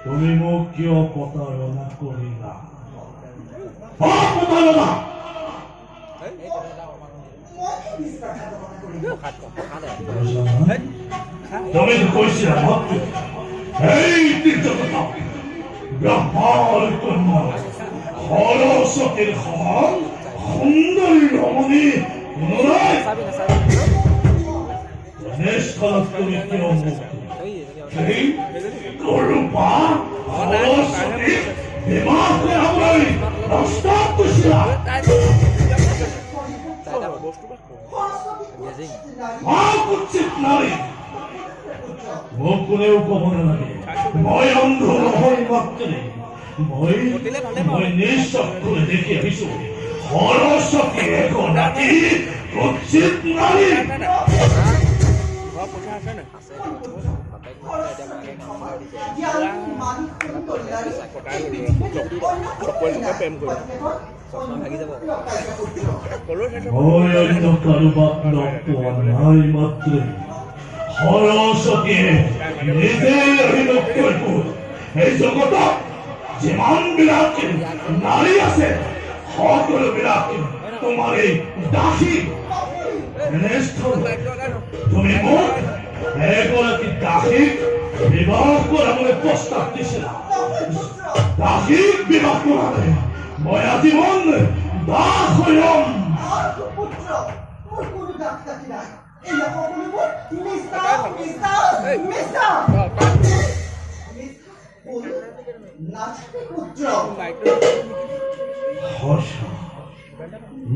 তুমি মোক কিয় প্ৰতাৰণা কৰিলা? প্ৰতাৰণা তুমি কৈছিলা এই তীৰ্থকথা ব্ৰহ্মাৰ কন্যা সৰস্বতীৰ সমান সুন্দৰী ৰমণী পুনৰাই এনেস্থলত তুমি কিয় মোক সেই গৰুপা সৰস্বতীক বিবাহ কৰাবলৈ প্ৰস্তাৱ কৰিছিলা? উচিত নাৰী মোক কোনেও ক'ব নালাগে। মই অন্ধ নহয় মাত্ৰে মই নিজ চকুৰে দেখি আহিছো সৰস্বতী এখন ৰাতি উচিত নাৰী। মই অন্য কাৰোবাক লগ পোৱা নাই মাত্ৰে সৰস্বতীয়ে নিজেই অভিযোগ কৰিব এই জগতত যিমানবিলাক নাৰী আছে সকলোবিলাক তোমাৰ এই দাসী। তুমি মোক এগৰাকী দাসীক বিবাহ কৰাবলৈ প্ৰস্তাৱ দিছিলা। দাসীক বিবাহ কৰালে মই আজীৱন দাস হৈ ৰম।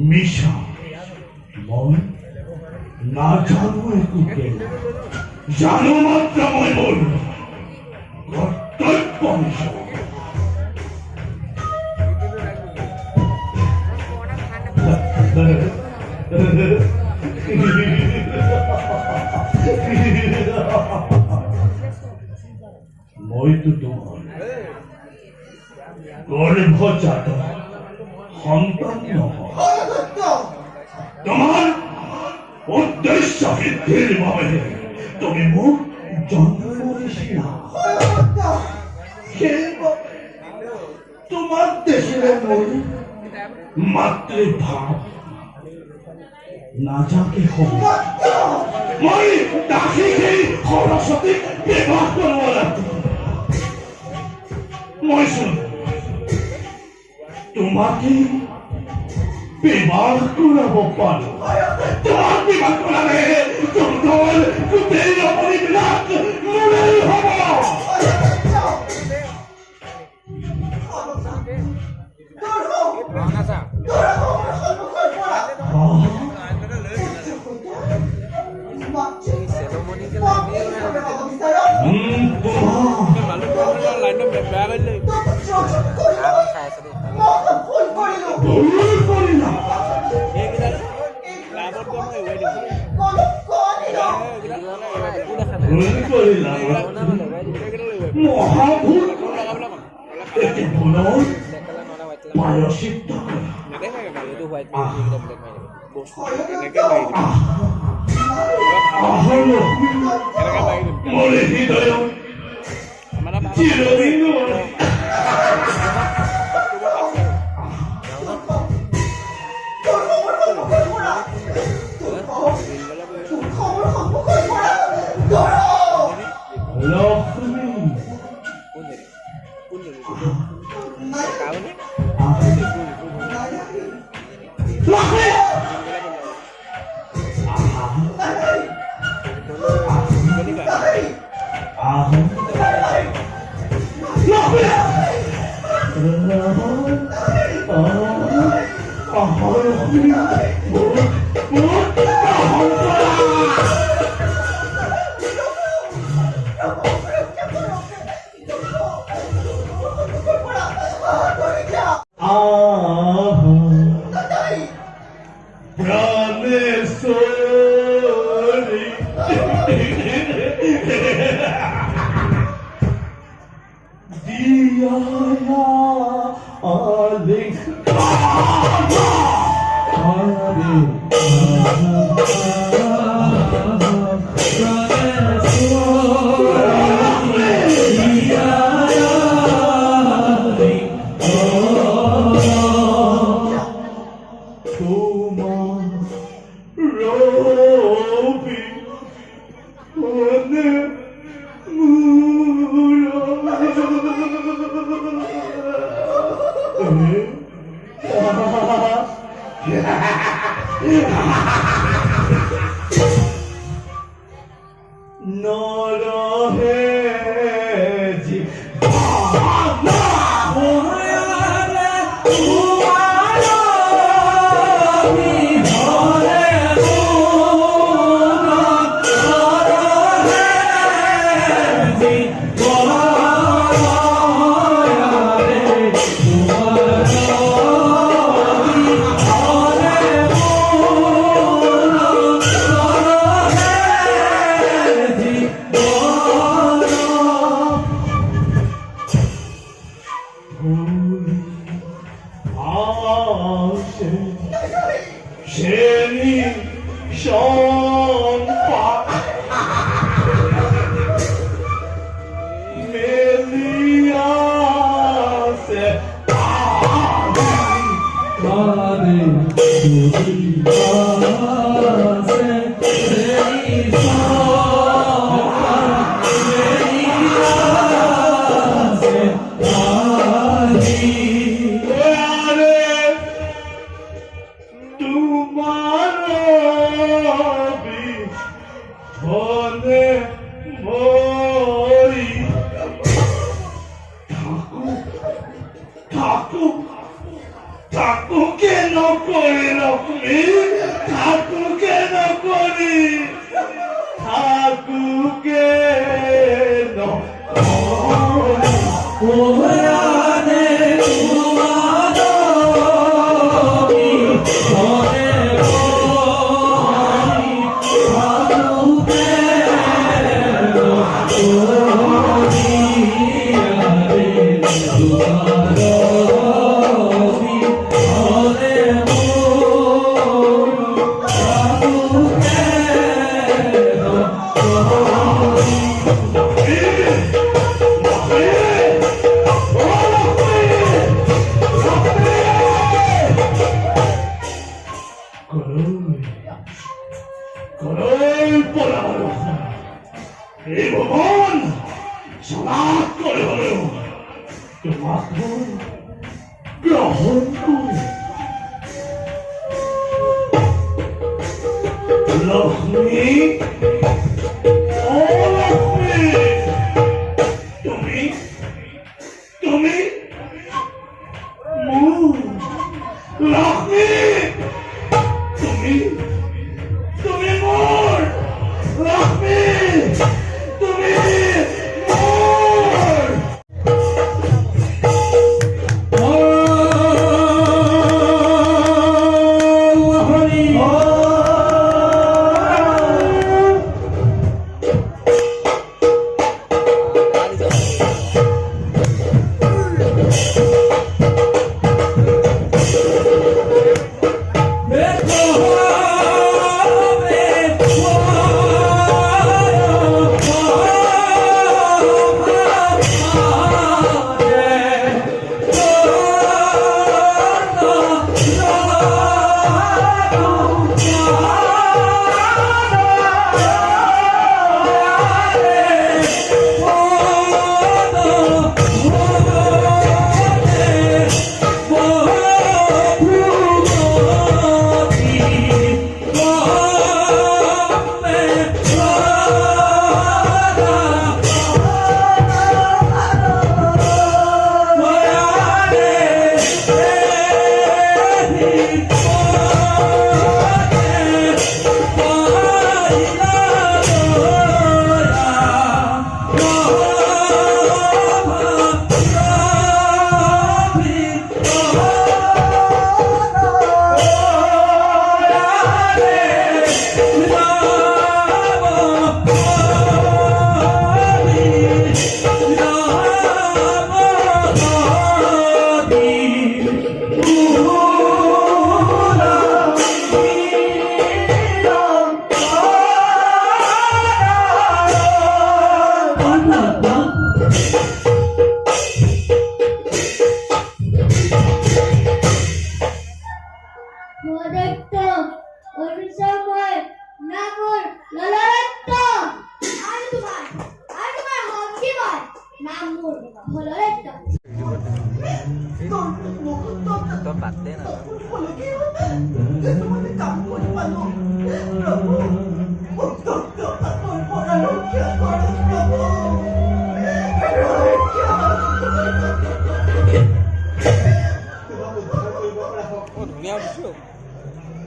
মিছা মই নাজানো একো জানো মাত্ৰ মই মোৰ কৰ্তব্য মিছা। মইতো তোমাৰ গৰ্ভজাত সন্তান নহয়। তোমাৰ উদ্দেশ্য সিদ্ধিৰ বাবে তুমি মোক জন্ম দিছিলা। সেইবাবে তোমাক দেখিলে মোৰ মাতৃভাৱ নাজাকে হ'ব। মই দাসীক এই সৰস্বতীক বিবাহ কৰিব লাগিব। মই তোমাকে বিবাহ কৰাব পাৰো। তোমাক বিবাহ কৰালে তোমাৰ গোটেই ৰমণীবিলাক মোৰেই হ'ব। Dia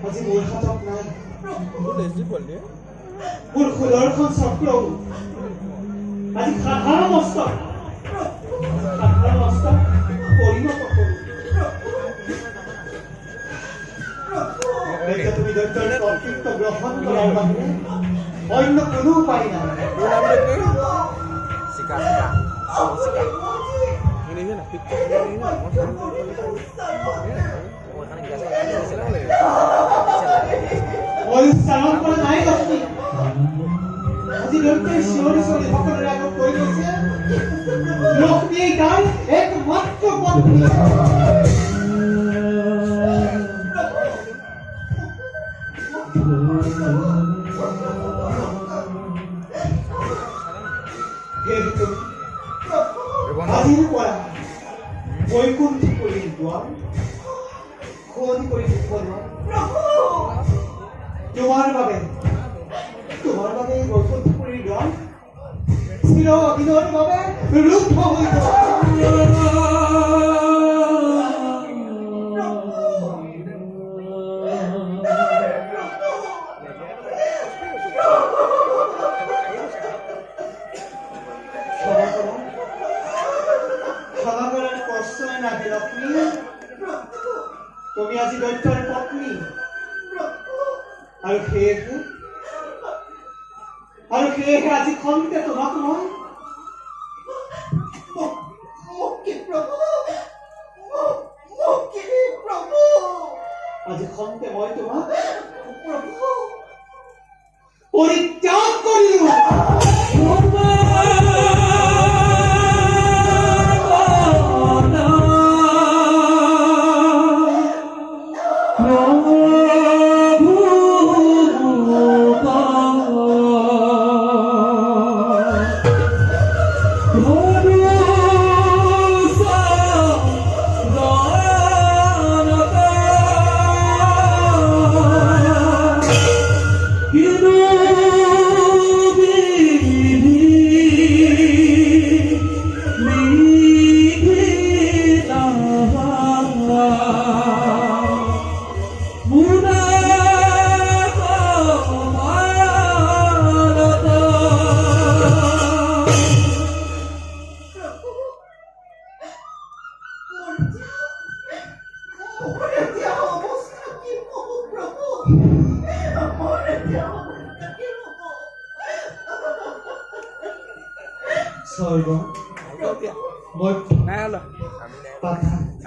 আজি মোৰ হাতত নাই মোৰ খোলাৰ খন চাপ আজি সাধাৰণ মস্তক পৰিণত কৰোঁ। এতিয়া তুমি দৈত্যৰ কৰ্তৃত্ব গ্ৰহণ কৰাৰ বাহিৰে অন্য কোনো উপায় নাই। মই উচ্চাৰণ কৰা নাই লক্ষ্মী। আজি দৈত্যই চিঞৰি চিঞৰি সকলোৰে আগত কৈ গৈছে লক্ষ্মী তাই একমাত্ৰ পত্নী। আজিৰ পৰা বৈকুণ্ঠপুৰীৰ দুৱাৰ সলনি কৰি থাকিব নোৱাৰো। তোমাৰ বাবে এই বৈকুণ্ঠপুৰীৰ দুৱাৰ চিৰ দিনৰ বাবে ৰুদ্ধ হৈ গ'ল। তুমি আজি দৈত্যৰ পত্নী আৰু সেয়েহে আজি খন্তে তোমাক মই আজি খন্তে মই তোমাক পৰিত্যাগ কৰিলো।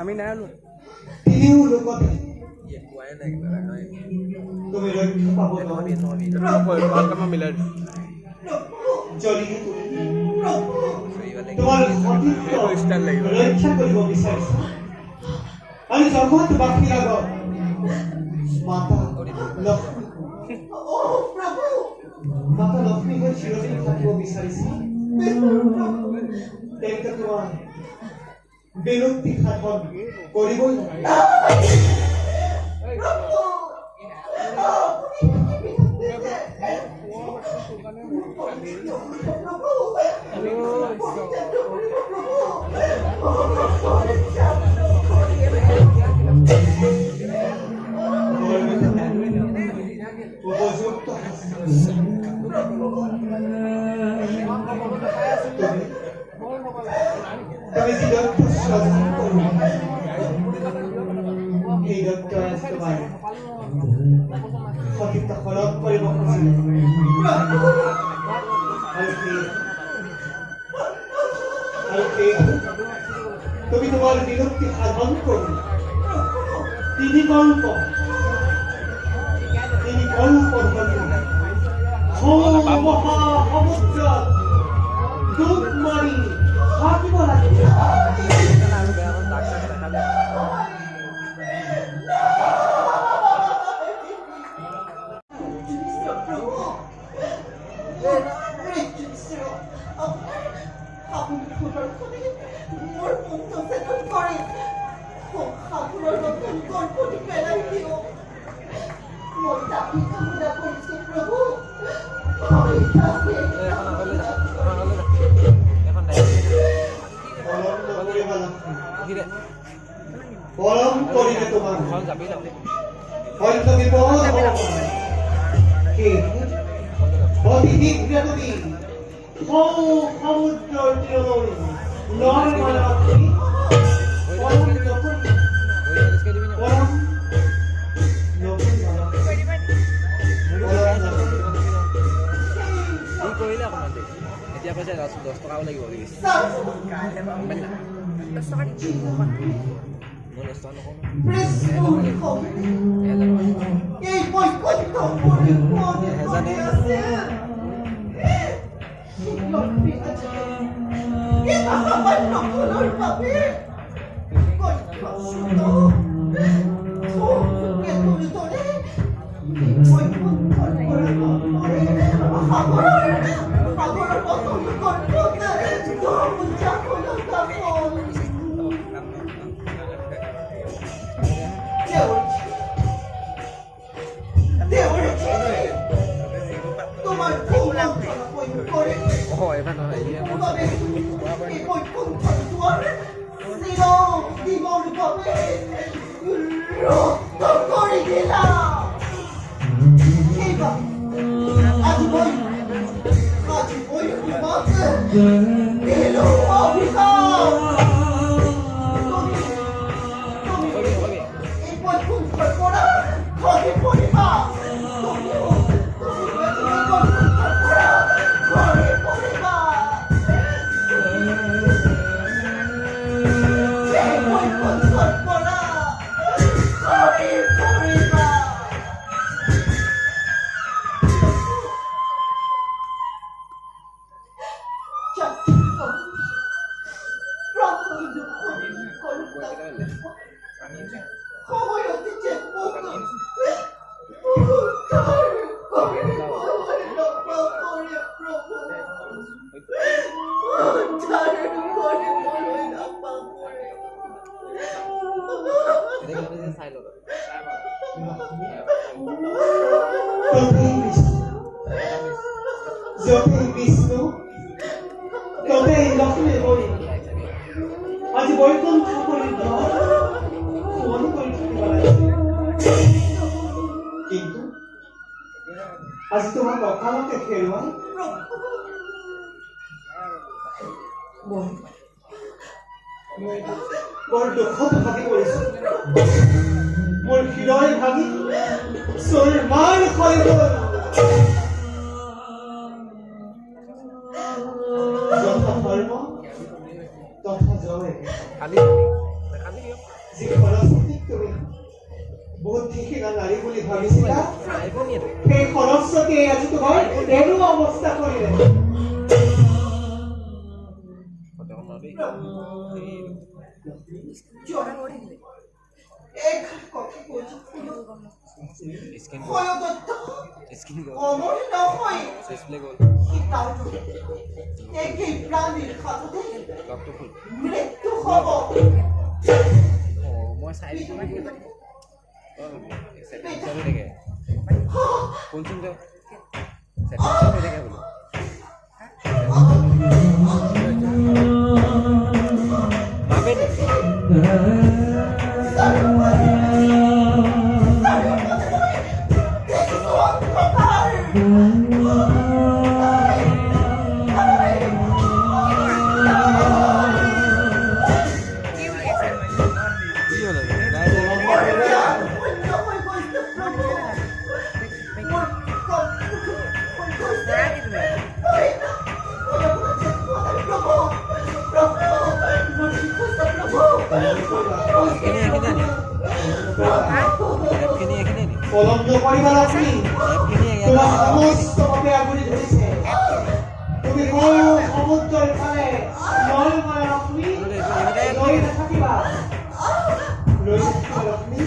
আমি নাই লোৱা তিনিও লোকতে তুমি ৰক্ষা পাব মিলাই যদিহে তোমাৰ ৰক্ষা কৰিব বিচাৰিছা আৰু জগতবাসীৰ আগত মাতা লক্ষ্মী হৈ চিৰদিন থাকিব বিচাৰিছা তেন্তে তোমাৰ বিৰক্তি সাধন কৰিবই উপযুক্ত তুমি যি লক্ষ্য সাধন কৰবে এই লক্ষ্য তোমাৰ সঠিকটা খৰচ কৰিব তুমি তোমার বিরক্তি সাধন করবে তিনি কল্প ধরে মহাসমুদ্র ডুব মারি থাকিব লাগে পরম করিলে তোমার হয়তো বিপদ অতি শীঘ্রে তুমি সমুদ্রের তীরে নয় মায়াবতী পরম যখন পরম লক্ষ্মী কৰিলে অকণমান দেৰি এতিয়া কৈছে 10 টকাও লাগিব বুলি কৈছে মই 10 টকা নকওঁ এই বই কত পড়ে পড়ে লক্ষ্মী আছে কে আমার নকলর পাবে কই কষ্ট ও কে তুই তোরে বই কোন করে আগর কত করতে তো বুঝা কোলা কাপড় তোমার কোলা কই করে হয় এখানে নহয় ইয়ে কই কোন তোর সিনো দিবল কবে রক্ত করে দিলা এইবা আজ বই তোমাকে দিলো অভিশাপ তুমি এই বই কোন করা খবি পড়িবা তুমি আজ বৈকুণ্ঠ কিন্তু আজ তোমার অকালতে খেলোয়াড় বড় দুঃখত ভাগি পড়েছে মোর হৃদয় ভাগি সোর মান ক্ষয় হল যথা ধর্ম তথা জয় যি সৰস্বতীক তুমি বুদ্ধিহীন নাৰী বুলি ভাবিছিলা সেই সৰস্বতীয়ে আজি তোমাৰ এনে অৱস্থা কৰিলে মই চাই দিছোঁ কোনচোন যাওঁ হৈ থাকে বোলো ভাবে কলম নকৰিবা লক্ষ্মী তোমাৰ সমস্ত পাপে আগুৰি ধৰিছে তুমি সমুদ্ৰৰ ফালে নয় মায়া লক্ষ্মী লৈ নাথাকিবা লক্ষ্মী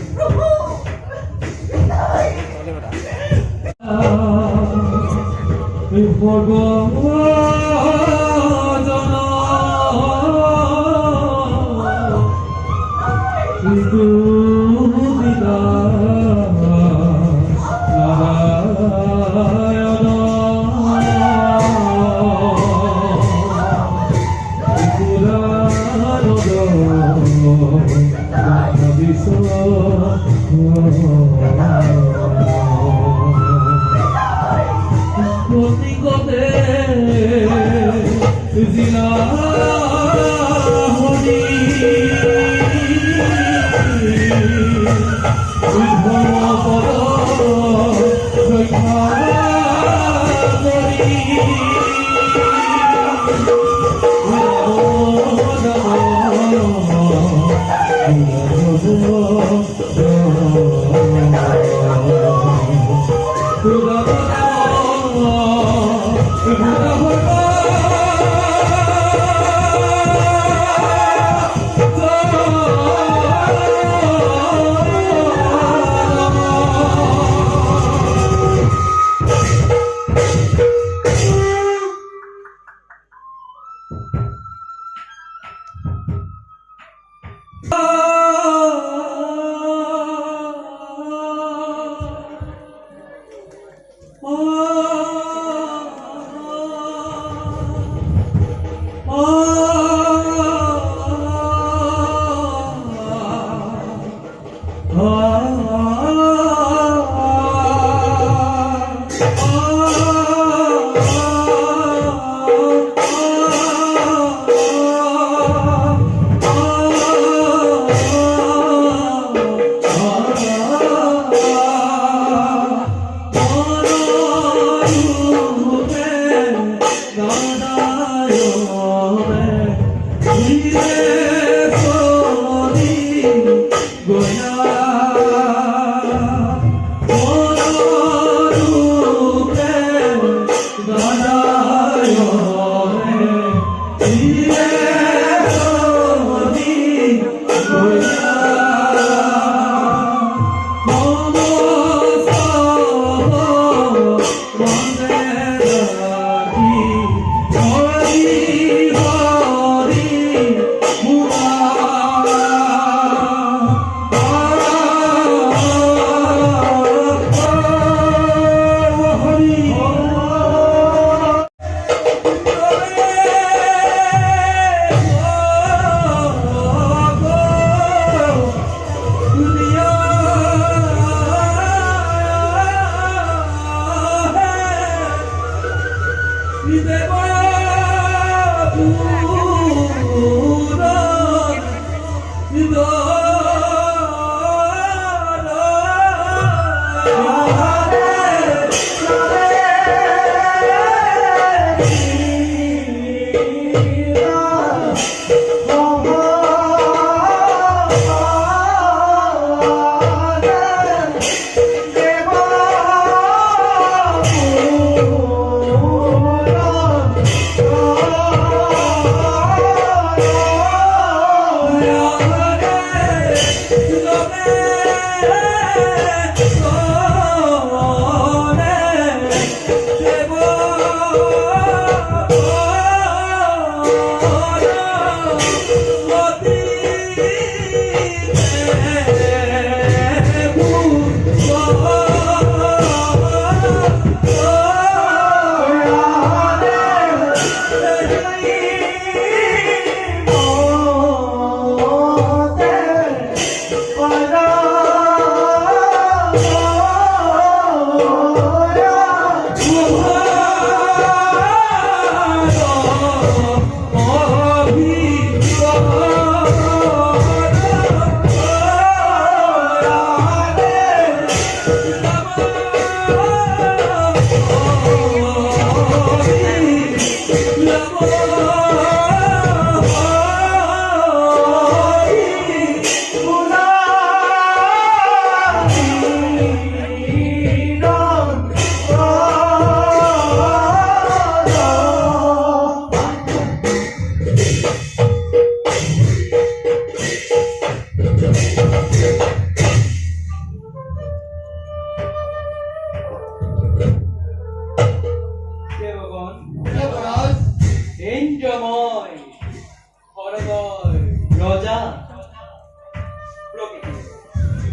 Contigo te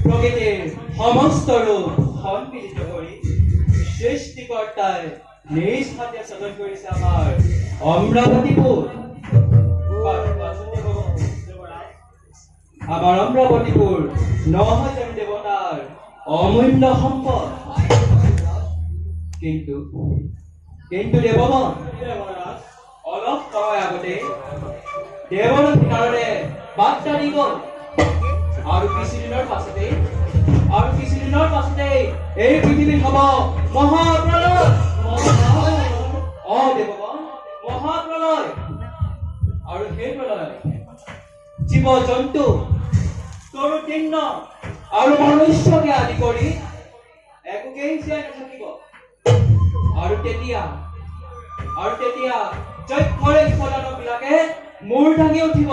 প্ৰকৃতিৰ সমস্ত ৰূপ সন্মিলিত কৰি সৃষ্টিকৰ্তাই নিজ হাতে সৃজন কৰিছে আমাৰ অমৰাৱতীপুৰ। আমাৰ অমৰাৱতীপুৰ ৯,০০০ দেৱতাৰ অমূল্য সম্পদ। কিন্তু দেৱমন অলপ সময় আগতে দেৱলক্ষ্মী কাৰণে বাৰ্তা দি গ'ল আৰু কিছুদিনৰ পাছতে এই পৃথিৱীত হ'ব মহাপ্ৰলয়। দেৱগণ, মহাপ্ৰলয়। আৰু সেই প্ৰলয় জীৱ জন্তু তৰু তৃণ আৰু মনুষ্যকে আদি কৰি একোকেই জীয়াই নাথাকিব। আৰু তেতিয়া যক্ষৰে দানৱবিলাকে মূৰ দাঙি উঠিব।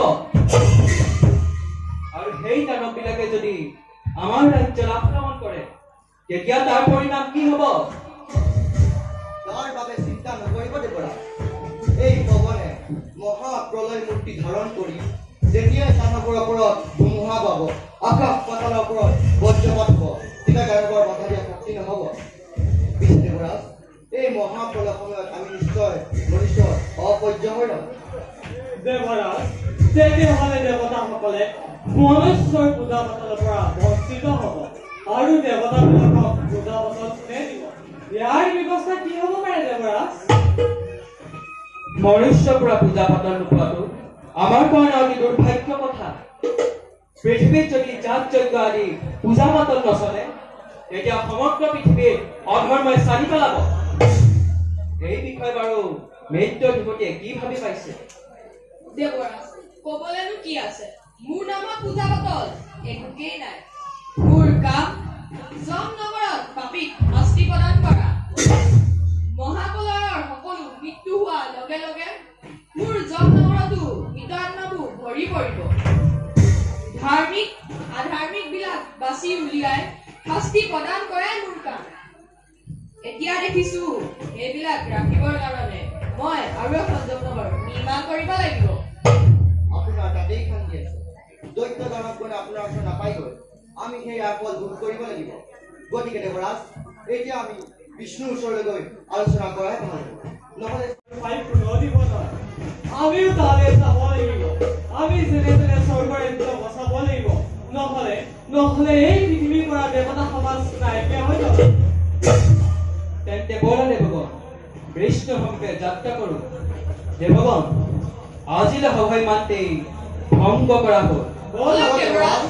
আৰু সেই দানৱবিলাকে যদি আমাৰ ৰাজ্যত আক্ৰমণ কৰে তেতিয়া তাৰ পৰিণাম কি হ'ব? তাৰ বাবে চিন্তা নকৰিব দেৱৰাজ। এই পৱনে মহাপ্ৰলয় মূৰ্তি ধাৰণ কৰি যেতিয়াই দানৱৰ ওপৰত ধুমুহা পাব, আকাশ পাতালৰ ওপৰত বজ্ৰপাত হ'ব, তেতিয়া দানৱৰ বাধা দিয়া শক্তি নহ'ব। পিছে দেৱৰাজ, এই মহাপ্ৰলয় সময়ত আমি নিশ্চয় মনুষ্য অপৰ্য হৈ ৰ'ম। দেৱৰাজ, তেতিয়াহ'লে দেৱতাসকলে মনুষ্যৰ পূজা পাতলৰ পৰা বঞ্চিত হ'ব আৰু দেৱতাবিলাকক পূজা পাতল কোনে দিব? ইয়াৰ ব্যৱস্থা কি হ'ব পাৰে দেৱৰাজ? মনুষ্যৰ পৰা পূজা পাতল নোপোৱাটো আমাৰ কাৰণে অতি দুৰ্ভাগ্য কথা। পৃথিৱীত যদি জাত যজ্ঞ আদি পূজা পাতল নচলে তেতিয়া সমগ্ৰ পৃথিৱীত অধৰ্মই চালি পেলাব। এই বিষয়ে বাৰু মৃত্যুধিপতিয়ে কি ভাবি পাইছে? দেৱৰাজ, ক'বলেনো কি আছে? মোৰ নামত পূজা পাতল একোকেই নাই। মোৰ কাম যমনগৰত পাপীক শাস্তি প্ৰদান কৰা। মহাপ্ৰলয়ৰ সকলো মৃত্যু হোৱাৰ লগে লগে মোৰ যমনগৰতো মৃতাত্মাবোৰ ভৰি পৰিব। ধাৰ্মিক আধাৰ্মিক বিলাক বাছি উলিয়াই শাস্তি প্ৰদান কৰাই মোৰ কাম। এতিয়া দেখিছো এইবিলাক ৰাখিবৰ কাৰণে মই আৰু এখন যমনগৰ নিৰ্মাণ কৰিব লাগিব। আপোনাৰ তাতেই শান্তি আছে। দৈত্য দানৱগণে আপোনাৰ ওচৰত নাপায়গৈ। আমি সেই আপদ দূৰ কৰিব লাগিব। গতিকে দেৱৰাজ, এতিয়া আমি বিষ্ণুৰ ওচৰলৈ গৈ আলোচনা কৰাই ভাল হ'ব। নহ'লে ভাই কোনো দিব নহয়। আমিও তালৈ যাব লাগিব। আমি যেনে তেনে স্বৰ্গৰ ৰাজ্য বচাব লাগিব। নহ'লে এই পৃথিৱীৰ পৰা দেৱতা সমাজ নাইকিয়া হৈ যাব। তেন্তে ব'লা দেৱগণ, বিষ্ণু সন্মুখে যাত্ৰা কৰোঁ। দেৱগণ, আজিলৈ সভাই মান্তেই ভংগ কৰা হ'ল। ব'লক দেৱৰাজ।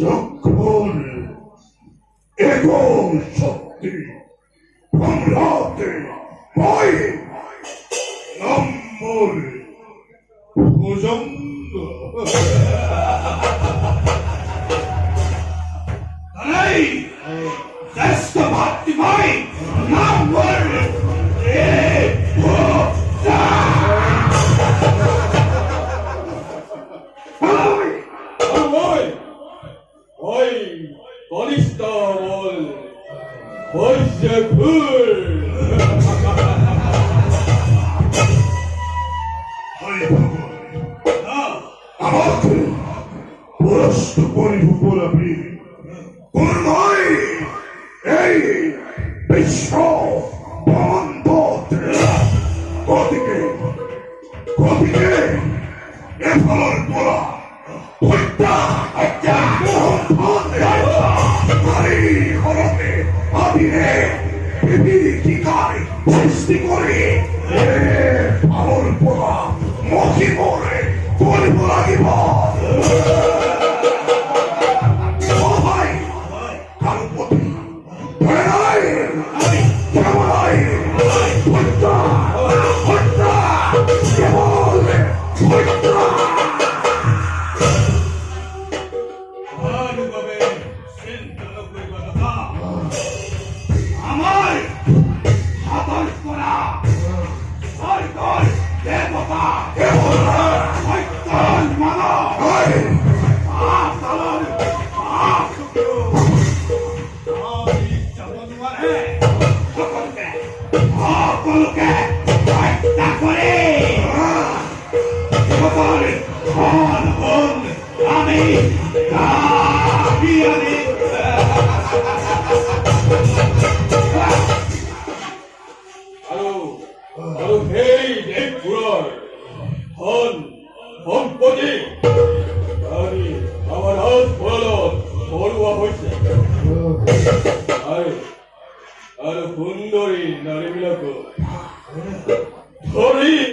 যখন এগো শক্তি বাংলাতে পাই নম্বর তাই জ্যেষ্ঠ ভাতৃভাই নাম বল ওই কনিষ্ঠ বল বৈশ্যঘুর আমাকে পরস্ত করিব বলাবি কোন নয় এই বিশ্ব বন্ধ গতিকে গতিকে এফলের বলা হত্যা হত্যা নারী হরতে আদিনে বিভীতিকার সৃষ্টি করে আমার বলা মহি মরে কৰিব লাগিব ভাই কাৰো প্ৰতি ভয় নাই কেৱল হত্যা হত্যা কেৱল হত্যা আমাৰ হাতৰ পৰা স্বৰ্গৰ দেৱতা কেৱল সত্যৰ মানৱ পাতালৰ পাপ শত্ৰু যাব নোৱাৰে সকলোকে হত্যা কৰে দেৱতাৰ ধন সোণ আমি কাঢ়ি আনিম আৰু সেই দেশবোৰৰ ধন সম্পত্তি আমি আমাৰ ৰাজভঁৰালত ভৰোৱা হৈছে আৰু সুন্দৰী নাৰীবিলাকক ধৰি